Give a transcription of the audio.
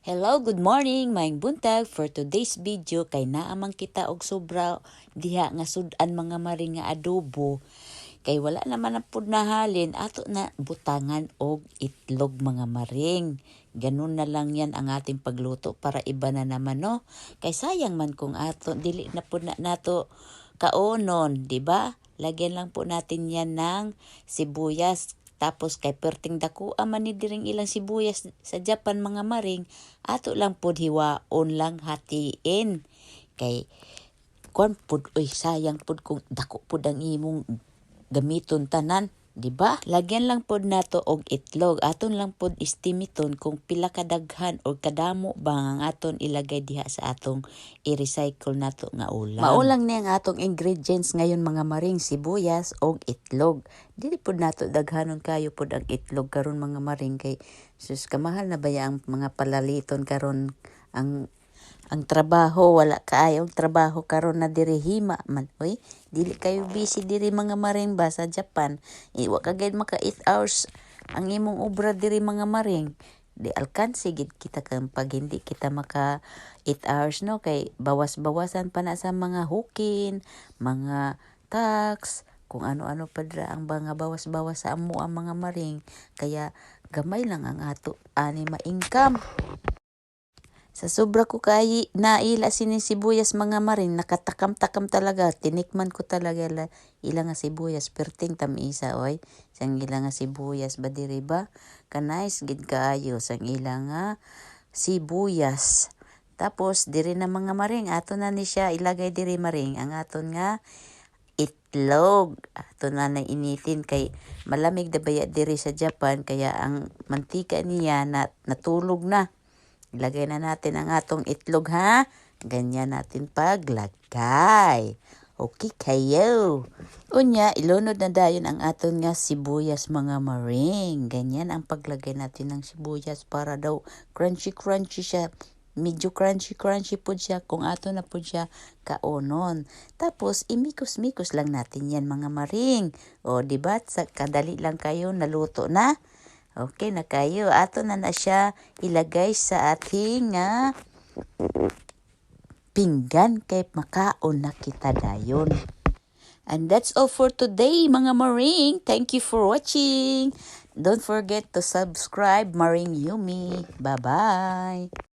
Hello, good morning, maayong buntag. For today's video, kay naamang kita og sobra diha nga sudan mga maring nga adobo. Kay wala naman ang pud nahalin, ato na butangan og itlog mga maring. Ganun na lang yan ang ating pagluto para iba na naman, no? Kay sayang man kung ato, dili na pud na nato kaonon, di ba? Lagyan lang po natin yan ng sibuyas. Tapos kay perting dako man ni diring ilang sibuyas sa Japan mga maring, ato lang pod hiwaon lang hatiin. Kay kon pod oy sayang pod kung dako pod ang imong gamiton tanan, di ba? Lagyan lang pod nato og itlog. Aton lang pod istimiton kung pila kadaghan o kadamo ba ang aton ilagay diha sa atong i-recycle nato nga ulam. Maulang ni ang atong ingredients ngayon mga maring, sibuyas og itlog. Dili pod nato daghanon kayo pod ang itlog karon mga maring, kay sus kamahal na baya ang mga palaliton karon. Ang trabaho, wala kaayong trabaho karon na diri hima man. Oy, dili kayo busy diri mga maring ba sa Japan. Wa ka gid maka 8 hours ang imong obra diri mga maring. Di alkansi gid kita kang pag hindi kita maka 8 hours, no, kay bawas-bawasan pa na sa mga hukin, mga tax, kung ano-ano pa dira ang mga bawas-bawas sa amo ang mga maring. Kaya gamay lang ang ato ani ma-income. Sa sobra ko kay naila sini sibuyas mga maring, nakatakam-takam talaga. Tinikman ko talaga ilang nga sibuyas, perting tamisa oy. Sang ilang nga sibuyas ba diri ba? Kanais gid kaayo sang ilang nga sibuyas. Tapos diri na mga maring, ato na ni siya ilagay diri maring ang aton nga itlog. Ato na initin kay malamig da baya diri sa Japan, kaya ang mantika niya natulog na. Ilagay na natin ang atong itlog, ha? Ganyan natin paglagay. Okay kayo. Unya, ilunod na dayon ang aton nga sibuyas mga maring. Ganyan ang paglagay natin ng sibuyas para daw crunchy-crunchy siya. Medyo crunchy-crunchy po siya kung ato na po siya kaonon. Tapos, imikos-mikos lang natin yan mga maring. O, diba? Sa kadali lang kayo, naluto na. Okay na kayo. Ato na siya ilagay sa ating pinggan kay makaon na kita dayon. And that's all for today mga maring. Thank you for watching. Don't forget to subscribe Maring Yumi. Bye-bye.